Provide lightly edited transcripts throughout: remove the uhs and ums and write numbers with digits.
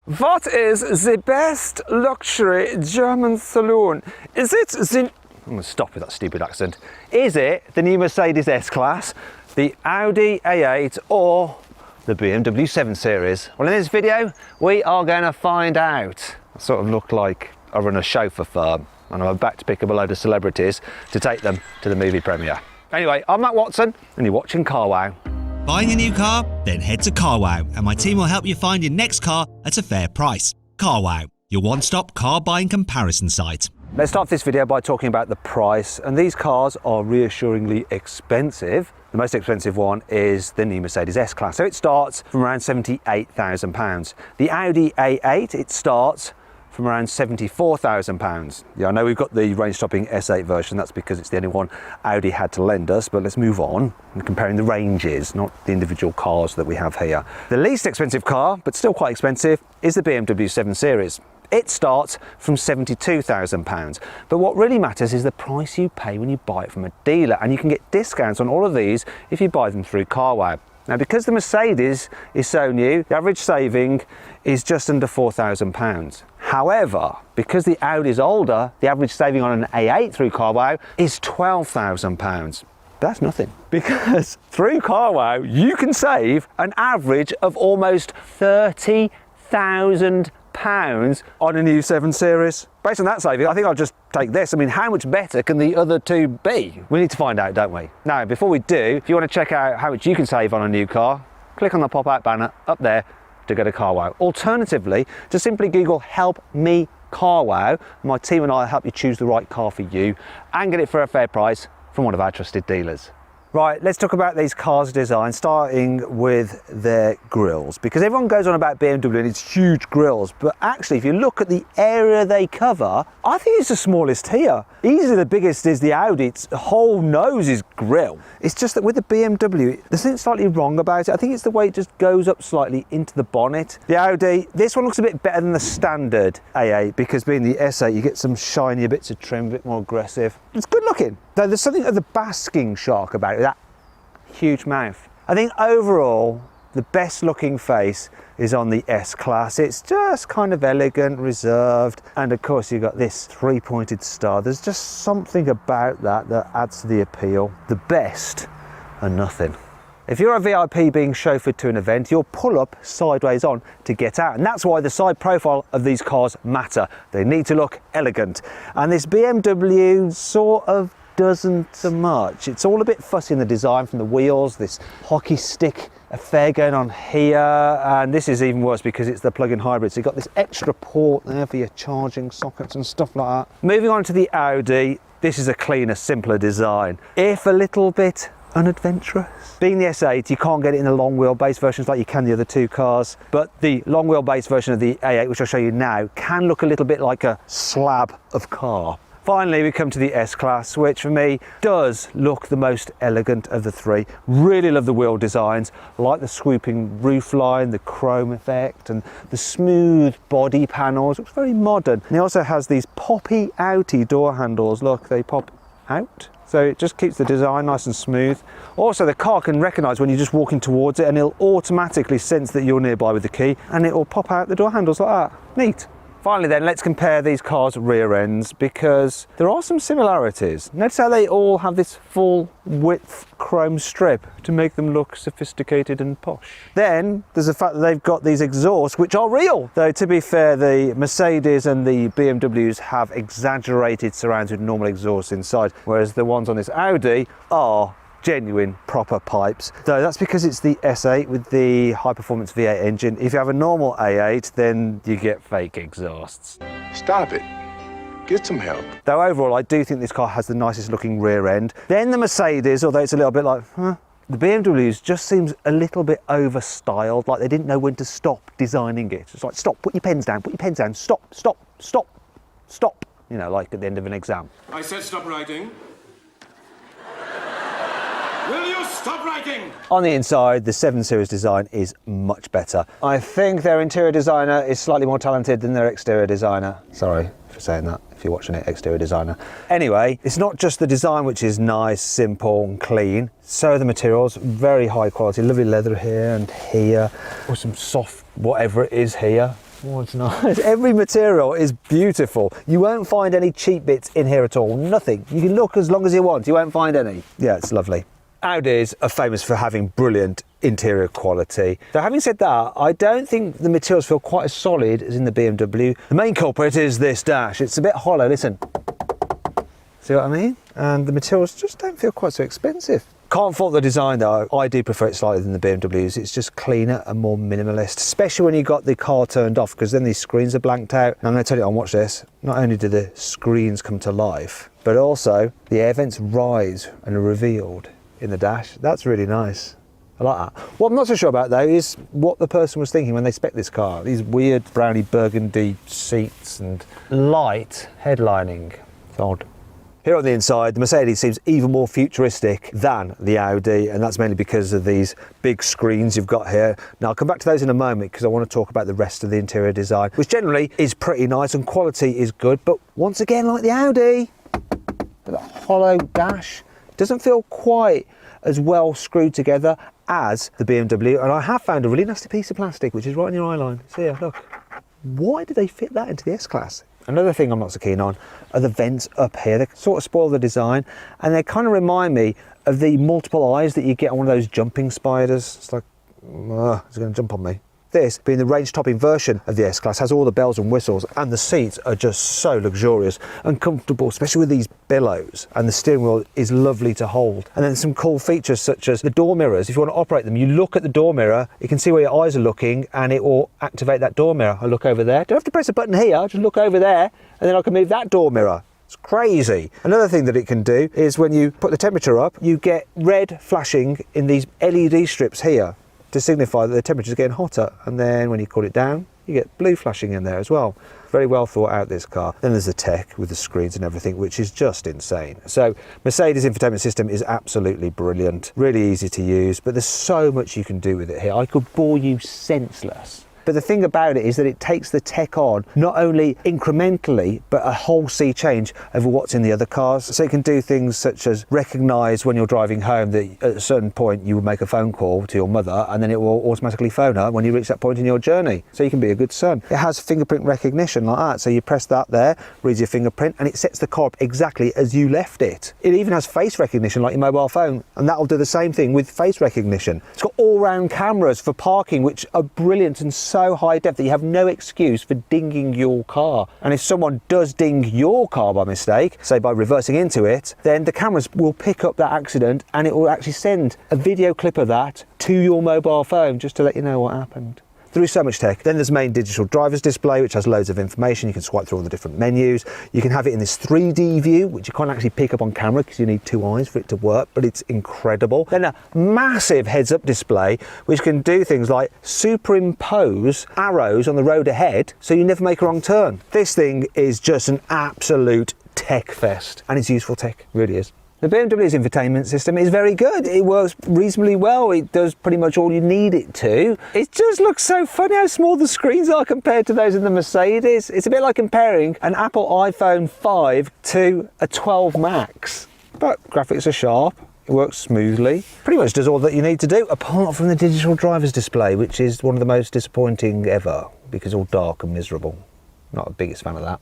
What is the best luxury German saloon? Is it the... I'm going to stop with that stupid accent. Is it the new Mercedes S-Class, the Audi A8 or the BMW 7 Series? Well, in this video, we are going to find out. I sort of look like I run a chauffeur firm and I'm about to pick up a load of celebrities to take them to the movie premiere. Anyway, I'm Matt Watson and you're watching Carwow. Buying a new car? Then head to Carwow and my team will help you find your next car at a fair price. Carwow, your one-stop car buying comparison site. Let's start this video by talking about the price, and these cars are reassuringly expensive. The most expensive one is the new Mercedes S-Class, so it starts from around £78,000. The Audi A8, it starts from around £74,000. Yeah, I know we've got the range-topping S8 version, that's because it's the only one Audi had to lend us, but let's move on and comparing the ranges, not the individual cars that we have here. The least expensive car, but still quite expensive, is the BMW 7 Series. It starts from £72,000. But what really matters is the price you pay when you buy it from a dealer, and you can get discounts on all of these if you buy them through Carwow. Now, because the Mercedes is so new, the average saving is just under £4,000. However, because the Audi is older, the average saving on an A8 through Carwow is £12,000. That's nothing, because through Carwow you can save an average of almost £30,000 on a new 7 Series. Based on that saving, I think I'll just take this. I mean, how much better can the other two be? We need to find out, don't we? Now, before we do, if you want to check out how much you can save on a new car, click on the pop-out banner up there to go to Carwow. Alternatively, just simply Google Help Me Carwow. My team and I will help you choose the right car for you and get it for a fair price from one of our trusted dealers. Right, let's talk about these cars' design, starting with their grills, because everyone goes on about BMW and its huge grills, but actually if you look at the area they cover, I think it's the smallest here. Easily the biggest is the Audi. Its whole nose is grill. It's just that with the BMW, there's something slightly wrong about it. I think it's the way it just goes up slightly into the bonnet. The Audi, this one looks a bit better than the standard A8, because being the S8, you get some shinier bits of trim, a bit more aggressive. It's good looking. Though there's something of the basking shark about it, that huge mouth. I think overall, the best looking face is on the S-Class. It's just kind of elegant, reserved, and of course you've got this three-pointed star. There's just something about that that adds to the appeal. The best are nothing. If you're a VIP being chauffeured to an event, you'll pull up sideways on to get out, and that's why the side profile of these cars matter. They need to look elegant, and this BMW sort of doesn't so much. It's all a bit fussy in the design, from the wheels, this hockey stick affair going on here, and this is even worse because it's the plug-in hybrid, so you've got this extra port there for your charging sockets and stuff like that. Moving on to the Audi, this is a cleaner, simpler design, if a little bit unadventurous. Being the S8, you can't get it in the long wheelbase versions like you can the other two cars, but the long wheelbase version of the A8, which I'll show you now, can look a little bit like a slab of car. Finally, we come to the S-Class, which for me does look the most elegant of the three. Really love the wheel designs, like the swooping roofline, the chrome effect, and the smooth body panels. Looks very modern. And it also has these poppy outy door handles. Look, they pop out. So it just keeps the design nice and smooth. Also, the car can recognise when you're just walking towards it, and it'll automatically sense that you're nearby with the key, and it will pop out the door handles like that. Neat. Finally then, let's compare these cars' rear ends, because there are some similarities. Notice how they all have this full width chrome strip to make them look sophisticated and posh. Then there's the fact that they've got these exhausts, which are real. Though to be fair, the Mercedes and the BMWs have exaggerated surrounds with normal exhausts inside, whereas the ones on this Audi are genuine proper pipes, though that's because it's the S8 with the high performance V8 engine. If you have a normal A8, then you get fake exhausts. Stop it. Get some help. Though overall, I do think this car has the nicest looking rear end. Then the Mercedes, although it's a little bit like, the BMWs just seems a little bit over styled, like they didn't know when to stop designing it. It's like, stop, put your pens down, stop, stop, stop, stop. You know, like at the end of an exam. I said stop writing. Will you stop writing? On the inside, the 7 Series design is much better. I think their interior designer is slightly more talented than their exterior designer. Sorry for saying that, if you're watching it, exterior designer. Anyway, it's not just the design which is nice, simple and clean. So are the materials, very high quality, lovely leather here and here, or some soft whatever it is here. Oh, it's nice. Every material is beautiful. You won't find any cheap bits in here at all. Nothing. You can look as long as you want. You won't find any. Yeah, it's lovely. Audis are famous for having brilliant interior quality. So having said that, I don't think the materials feel quite as solid as in the BMW. The main culprit is this dash. It's a bit hollow, listen. See what I mean? And the materials just don't feel quite so expensive. Can't fault the design though. I do prefer it slightly than the BMWs. It's just cleaner and more minimalist, especially when you got the car turned off, because then these screens are blanked out. And I'm going to tell you, watch this. Not only do the screens come to life, but also the air vents rise and are revealed in the dash. That's really nice. I like that. What I'm not so sure about though is what the person was thinking when they spec'd this car. These weird browny burgundy seats and light headlining. It's odd. Here on the inside, the Mercedes seems even more futuristic than the Audi, and that's mainly because of these big screens you've got here. Now, I'll come back to those in a moment because I want to talk about the rest of the interior design, which generally is pretty nice and quality is good, but once again, like the Audi, the hollow dash doesn't feel quite as well screwed together as the BMW, and I have found a really nasty piece of plastic, which is right in your eye line. See here, look. Why did they fit that into the S-Class? Another thing I'm not so keen on are the vents up here. They sort of spoil the design, and they kind of remind me of the multiple eyes that you get on one of those jumping spiders. It's like, it's going to jump on me. This, being the range-topping version of the S-Class, has all the bells and whistles, and the seats are just so luxurious and comfortable, especially with these billows, and the steering wheel is lovely to hold. And then some cool features such as the door mirrors. If you want to operate them, you look at the door mirror, you can see where your eyes are looking, and it will activate that door mirror. I look over there. Don't have to press a button here, I just look over there, and then I can move that door mirror. It's crazy. Another thing that it can do is when you put the temperature up, you get red flashing in these LED strips here to signify that the temperature is getting hotter, and then when you cool it down, you get blue flashing in there as well. Very well thought out, this car. Then there's the tech with the screens and everything, which is just insane. So Mercedes infotainment system is absolutely brilliant, really easy to use, but there's so much you can do with it here. I could bore you senseless. But the thing about it is that it takes the tech on not only incrementally, but a whole sea change over what's in the other cars. So it can do things such as recognise when you're driving home that at a certain point you would make a phone call to your mother, and then it will automatically phone her when you reach that point in your journey. So you can be a good son. It has fingerprint recognition like that. So you press that there, reads your fingerprint, and it sets the car up exactly as you left it. It even has face recognition like your mobile phone, and that will do the same thing with face recognition. It's got all-round cameras for parking, which are brilliant and so high depth that you have no excuse for dinging your car. And if someone does ding your car by mistake, say by reversing into it, then the cameras will pick up that accident and it will actually send a video clip of that to your mobile phone just to let you know what happened. There is so much tech. Then there's main digital driver's display, which has loads of information. You can swipe through all the different menus. You can have it in this 3D view, which you can't actually pick up on camera because you need two eyes for it to work, but it's incredible. Then a massive heads-up display, which can do things like superimpose arrows on the road ahead so you never make a wrong turn. This thing is just an absolute tech fest, and it's useful tech, it really is. The BMW's infotainment system is very good. It works reasonably well. It does pretty much all you need it to. It just looks so funny how small the screens are compared to those in the Mercedes. It's a bit like comparing an Apple iPhone 5 to a 12 Max. But graphics are sharp. It works smoothly. Pretty much does all that you need to do, apart from the digital driver's display, which is one of the most disappointing ever because it's all dark and miserable. Not the biggest fan of that.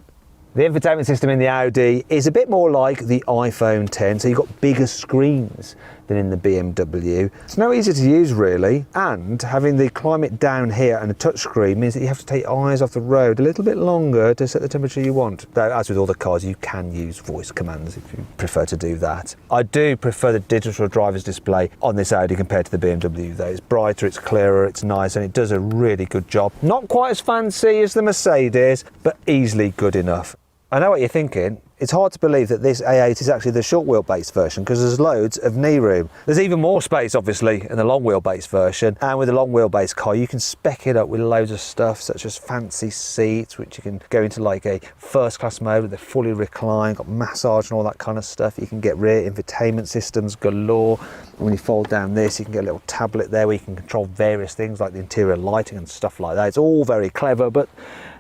The infotainment system in the Audi is a bit more like the iPhone 10, so you've got bigger screens than in the BMW. It's no easier to use really, and having the climate down here and a touchscreen means that you have to take your eyes off the road a little bit longer to set the temperature you want. Though, as with all the cars, you can use voice commands if you prefer to do that. I do prefer the digital driver's display on this Audi compared to the BMW though. It's brighter, it's clearer, it's nice, and it does a really good job. Not quite as fancy as the Mercedes, but easily good enough. I know what you're thinking. It's hard to believe that this A8 is actually the short wheelbase version because there's loads of knee room. There's even more space obviously in the long wheelbase version, and with a long wheelbase car you can spec it up with loads of stuff such as fancy seats, which you can go into like a first class mode with a fully reclined, got massage and all that kind of stuff. You can get rear infotainment systems galore. And when you fold down this you can get a little tablet there where you can control various things like the interior lighting and stuff like that. It's all very clever, but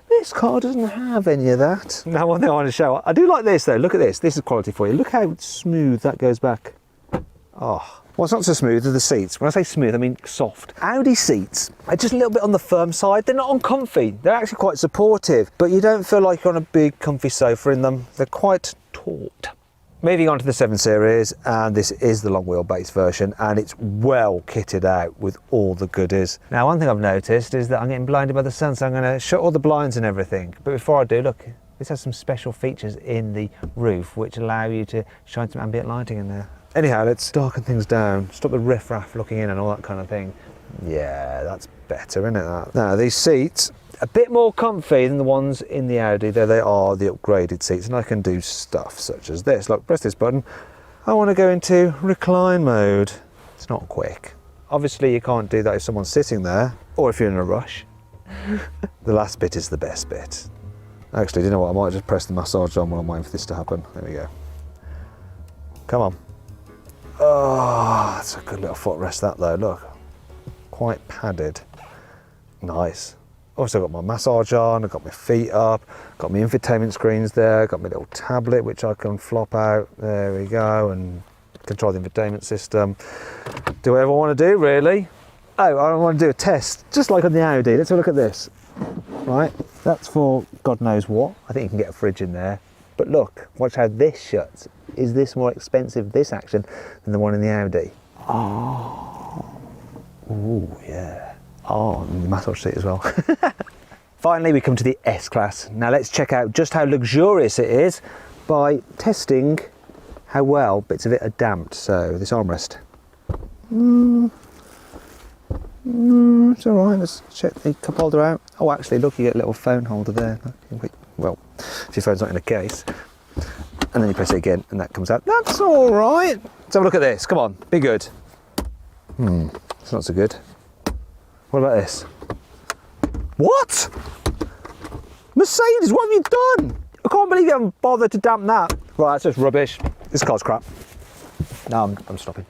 this car doesn't have any of that. Now one thing I want to show, I do like this though, look at this, this is quality for you. Look how smooth that goes back. Oh, What's not so smooth are the seats. When I say smooth, I mean soft. Audi seats are just a little bit on the firm side. They're not uncomfy. They're actually quite supportive, but you don't feel like you're on a big comfy sofa in them. They're quite taut. Moving on to the 7 Series, and this is the long wheelbase version, and it's well kitted out with all the goodies. Now, one thing I've noticed is that I'm getting blinded by the sun, so I'm going to shut all the blinds and everything. But before I do, look, this has some special features in the roof which allow you to shine some ambient lighting in there. Anyhow, let's darken things down, stop the riff-raff looking in and all that kind of thing. Yeah, that's better, isn't it, that? Now, these seats, a bit more comfy than the ones in the Audi, though they are the upgraded seats, and I can do stuff such as this. Look, press this button. I want to go into recline mode. It's not quick. Obviously, you can't do that if someone's sitting there, or if you're in a rush. The last bit is the best bit. Actually, do you know what? I might just press the massage on while I'm waiting for this to happen. There we go. Come on. Oh, that's a good little footrest, that though. Look, quite padded. Nice. Also got my massage on, I've got my feet up, got my infotainment screens there, got my little tablet which I can flop out. There we go, and control the infotainment system. Do whatever I want to do, really. Oh, I want to do a test, just like on the Audi. Let's have a look at this. Right, that's for God knows what. I think you can get a fridge in there. But look, watch how this shuts. Is this more expensive, this action, than the one in the Audi? Oh, ooh, yeah. Oh, and the massage seat as well. Finally, we come to the S-Class. Now let's check out just how luxurious it is by testing how well bits of it are damped. So this armrest. It's all right. Let's check the cup holder out. Oh, actually, look, you get a little phone holder there. Well, if your phone's not in a case. And then you press it again and that comes out. That's all right. Let's have a look at this. Come on, be good. It's not so good. What about this? What? Mercedes, what have you done? I can't believe you haven't bothered to damp that. Right, that's just rubbish. This car's crap. No, I'm stopping.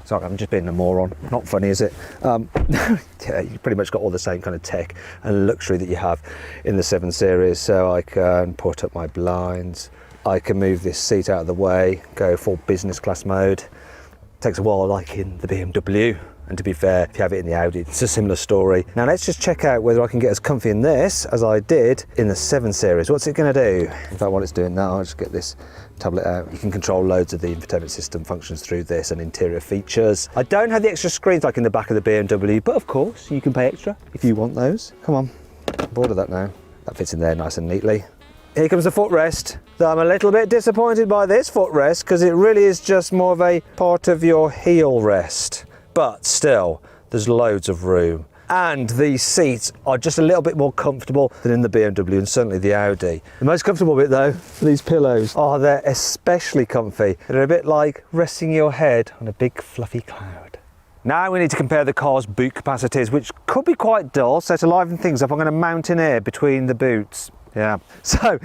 Sorry, I'm just being a moron. Not funny, is it? Yeah, you've pretty much got all the same kind of tech and luxury that you have in the 7 Series. So I can put up my blinds. I can move this seat out of the way, go full business class mode. Takes a while, like in the BMW. And to be fair, if you have it in the Audi, it's a similar story. Now let's just check out whether I can get as comfy in this as I did in the 7 Series. What's it going to do? In fact, while it's doing that, I'll just get this tablet out. You can control loads of the infotainment system functions through this and interior features. I don't have the extra screens like in the back of the BMW, but of course you can pay extra if you want those. Come on, I'm bored of that now. That fits in there nice and neatly. Here comes the footrest. I'm a little bit disappointed by this footrest because it really is just more of a part of your heel rest. But still, there's loads of room. And these seats are just a little bit more comfortable than in the BMW and certainly the Audi. The most comfortable bit though, these pillows. Oh, they're especially comfy. They're a bit like resting your head on a big fluffy cloud. Now we need to compare the car's boot capacities, which could be quite dull. So to liven things up, I'm going to mountaineer between the boots. Yeah, so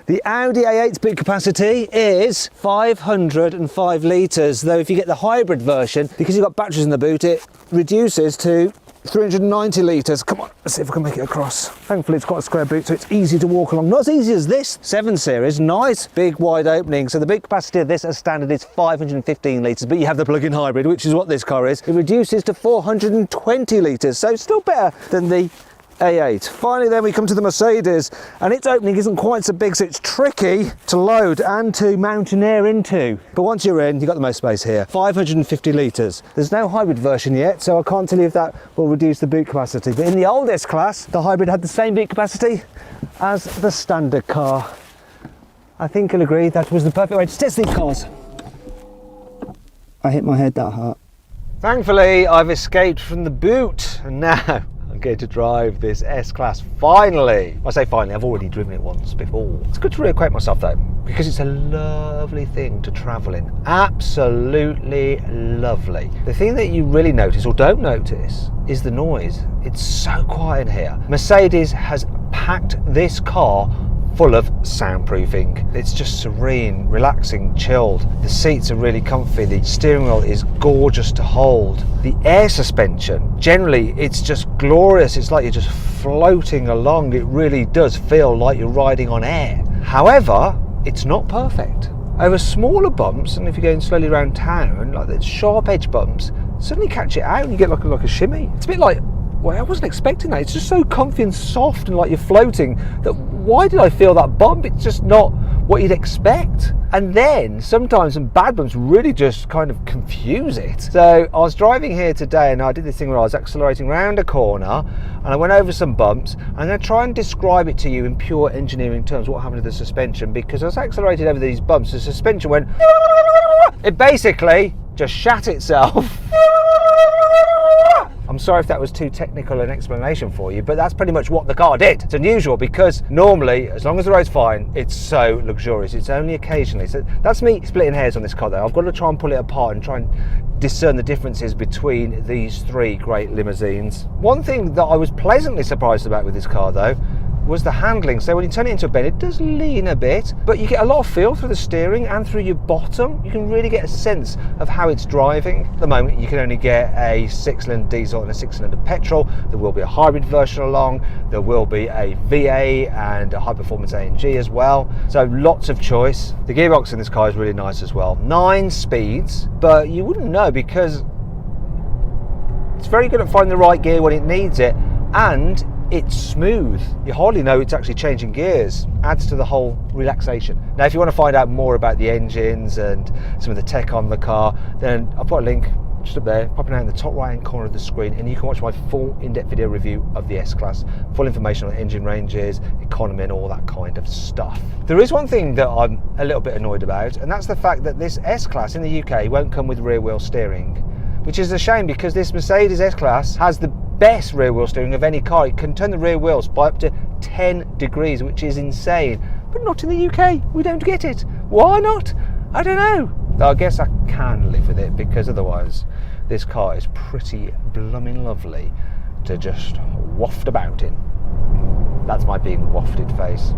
the Audi A8's boot capacity is 505 litres, though if you get the hybrid version, because you've got batteries in the boot, it reduces to 390 litres. Come on, let's see if I can make it across. Thankfully it's quite a square boot, so it's easy to walk along. Not as easy as this 7 Series, nice big wide opening. So the boot capacity of this as standard is 515 litres, but you have the plug-in hybrid, which is what this car is. It reduces to 420 litres, so still better than the A8. Finally then we come to the Mercedes, and its opening isn't quite so big, so it's tricky to load and to mountaineer into. But once you're in, you've got the most space here. 550 litres. There's no hybrid version yet, so I can't tell you if that will reduce the boot capacity. But in the old S-Class, the hybrid had the same boot capacity as the standard car. I think you'll agree that was the perfect way to test these cars. I hit my head that hard. Thankfully, I've escaped from the boot, and now I'm going to drive this S-Class finally. I say finally, I've already driven it once before. It's good to reacquaint myself though, because it's a lovely thing to travel in. Absolutely lovely. The thing that you really notice or don't notice is the noise. It's so quiet in here. Mercedes has packed this car full of soundproofing. It's just serene, relaxing, chilled. The seats are really comfy. The steering wheel is gorgeous to hold. The air suspension, generally it's just glorious. It's like you're just floating along. It really does feel like you're riding on air. However, it's not perfect. Over smaller bumps, and if you're going slowly around town, like the sharp edge bumps, suddenly catch it out and you get like a shimmy. It's a bit like, well, I wasn't expecting that. It's just so comfy and soft and like you're floating that why did I feel that bump? It's just not what you'd expect. And then sometimes some bad bumps really just kind of confuse it. So I was driving here today and I did this thing where I was accelerating around a corner and I went over some bumps. I'm going to try and describe it to you in pure engineering terms, what happened to the suspension, because as I accelerated over these bumps, the suspension went, it basically just shat itself. I'm sorry if that was too technical an explanation for you, but that's pretty much what the car did. It's unusual because normally, as long as the road's fine, it's so luxurious. It's only occasionally. So that's me splitting hairs on this car though. I've got to try and pull it apart and try and discern the differences between these three great limousines. One thing that I was pleasantly surprised about with this car though was the handling. So when you turn it into a bend, it does lean a bit, but you get a lot of feel through the steering and through your bottom. You can really get a sense of how it's driving. At the moment, you can only get a 6-cylinder diesel and a 6-cylinder petrol. There will be a hybrid version along. There will be a V8 and a high-performance AMG as well. So lots of choice. The gearbox in this car is really nice as well. 9 speeds, but you wouldn't know because it's very good at finding the right gear when it needs it, and it's smooth. You hardly know it's actually changing gears. Adds to the whole relaxation. Now, if you want to find out more about the engines and some of the tech on the car, then I'll put a link just up there, popping out in the top right hand corner of the screen, and you can watch my full in-depth video review of the S-Class. Full information on engine ranges, economy and all that kind of stuff. There is one thing that I'm a little bit annoyed about, and that's the fact that this S-Class in the UK won't come with rear wheel steering, which is a shame because this Mercedes S-Class has the best rear wheel steering of any car. It can turn the rear wheels by up to 10 degrees, which is insane, but not in the UK. We don't get it. Why not? I don't know. Though I guess I can live with it because otherwise this car is pretty blooming lovely to just waft about in. That's my being wafted face.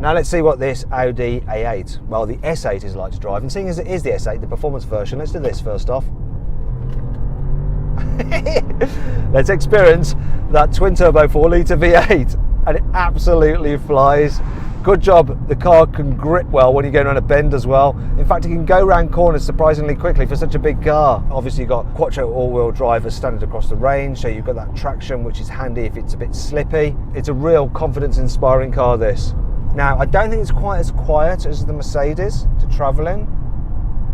Now let's see what this Audi A8, well the S8 is like to drive, and seeing as it is the S8, the performance version, let's do this first off. Let's experience that twin turbo 4-litre V8, and it absolutely flies. Good job, the car can grip well when you go around a bend as well. In fact, it can go around corners surprisingly quickly for such a big car. Obviously you've got Quattro all-wheel drive as standard across the range, so you've got that traction which is handy if it's a bit slippy. It's a real confidence-inspiring car, this. Now, I don't think it's quite as quiet as the Mercedes to travel in.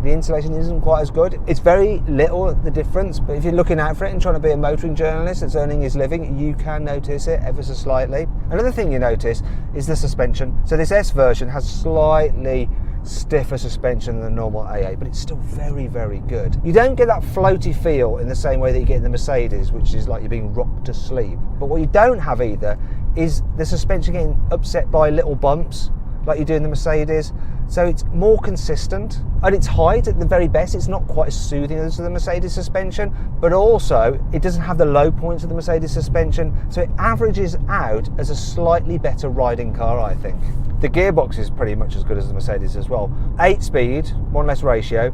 The insulation isn't quite as good. It's very little, the difference, but if you're looking out for it and trying to be a motoring journalist that's earning his living, you can notice it ever so slightly. Another thing you notice is the suspension. So this S version has slightly stiffer suspension than the normal A8, but it's still very, very good. You don't get that floaty feel in the same way that you get in the Mercedes, which is like you're being rocked to sleep. But what you don't have either is the suspension getting upset by little bumps like you do in the Mercedes. So it's more consistent. At its height, at the very best, it's not quite as soothing as the Mercedes suspension, but also it doesn't have the low points of the Mercedes suspension, so it averages out as a slightly better riding car, I think. The gearbox is pretty much as good as the Mercedes as well. 8-speed, 1 less ratio.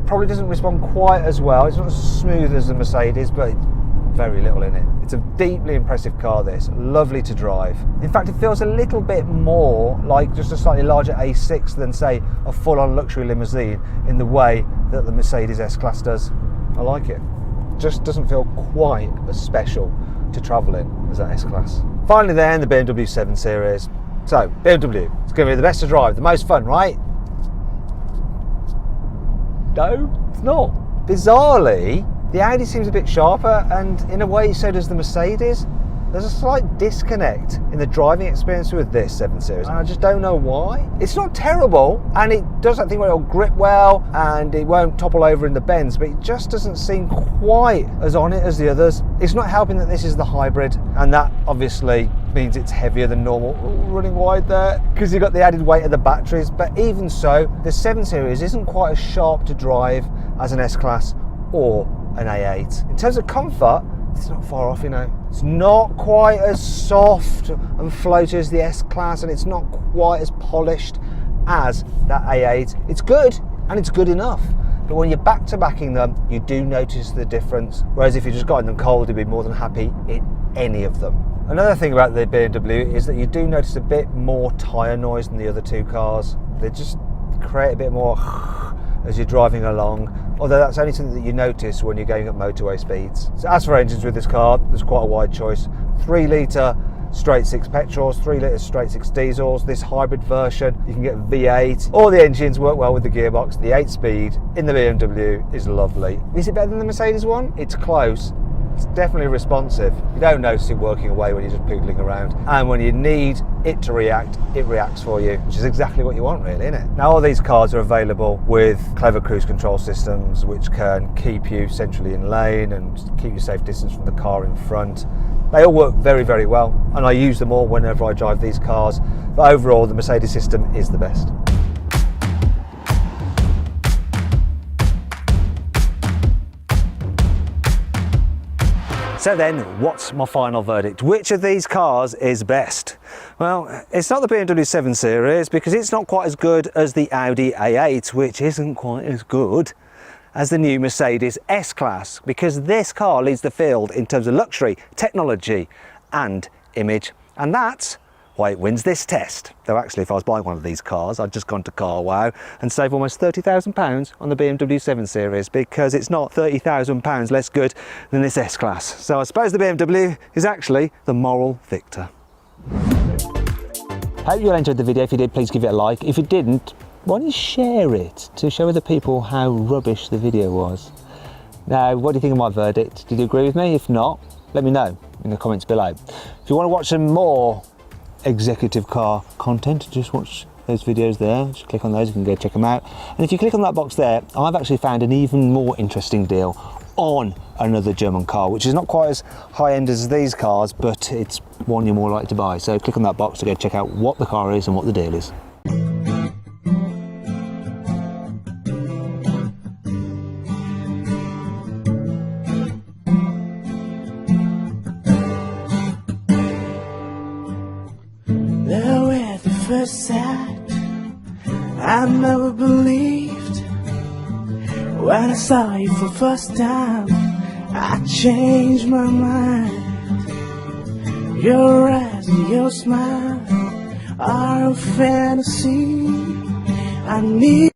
Probably doesn't respond quite as well. It's not as smooth as the Mercedes, but very little in it. It's a deeply impressive car, this. Lovely to drive. In fact, it feels a little bit more like just a slightly larger A6 than, say, a full-on luxury limousine in the way that the Mercedes S-Class does. I like it. Just doesn't feel quite as special to travel in as that S-Class. Finally then, the BMW 7 Series. So, BMW, it's going to be the best to drive, the most fun, right? No, it's not. Bizarrely, the Audi seems a bit sharper, and in a way so does the Mercedes. There's a slight disconnect in the driving experience with this 7 Series, and I just don't know why. It's not terrible, and it does that thing where it'll grip well, and it won't topple over in the bends, but it just doesn't seem quite as on it as the others. It's not helping that this is the hybrid, and that obviously means it's heavier than normal. Ooh, running wide there, because you've got the added weight of the batteries, but even so, the 7 Series isn't quite as sharp to drive as an S-Class or an A8. In terms of comfort, it's not far off, you know. It's not quite as soft and floaty as the S-Class, and it's not quite as polished as that A8. It's good, and it's good enough. But when you're back-to-backing them, you do notice the difference. Whereas if you just got in them cold, you'd be more than happy in any of them. Another thing about the BMW is that you do notice a bit more tyre noise than the other two cars. They just create a bit more as you're driving along, although that's only something that you notice when you're going at motorway speeds. So as for engines with this car, there's quite a wide choice. 3 litre straight 6 petrols, 3 litre straight 6 diesels. This hybrid version, you can get V8. All the engines work well with the gearbox. The 8-speed in the BMW is lovely. Is it better than the Mercedes one? It's close. It's definitely responsive. You don't notice it working away when you're just poodling around. And when you need it to react, it reacts for you, which is exactly what you want, really, isn't it? Now, all these cars are available with clever cruise control systems, which can keep you centrally in lane and keep you safe distance from the car in front. They all work very, very well, and I use them all whenever I drive these cars. But overall, the Mercedes system is the best. So then, what's my final verdict? Which of these cars is best? Well, it's not the BMW 7 Series because it's not quite as good as the Audi A8, which isn't quite as good as the new Mercedes S-Class, because this car leads the field in terms of luxury, technology and image, and that's why it wins this test. Though actually, if I was buying one of these cars, I'd just gone to CarWow and save almost £30,000 on the BMW 7 Series, because it's not £30,000 less good than this S-Class. So I suppose the BMW is actually the moral victor. Hope you all enjoyed the video. If you did, please give it a like. If you didn't, why don't you share it to show other people how rubbish the video was? Now, what do you think of my verdict? Did you agree with me? If not, let me know in the comments below. If you want to watch some more executive car content, just watch those videos there. Just click on those, you can go check them out. And if you click on that box there, I've actually found an even more interesting deal on another German car, which is not quite as high-end as these cars, but it's one you're more likely to buy. So click on that box to go check out what the car is and what the deal is. Though at the first sight I never believed. When I saw you for the first time, I changed my mind. Your eyes and your smile are a fantasy. I need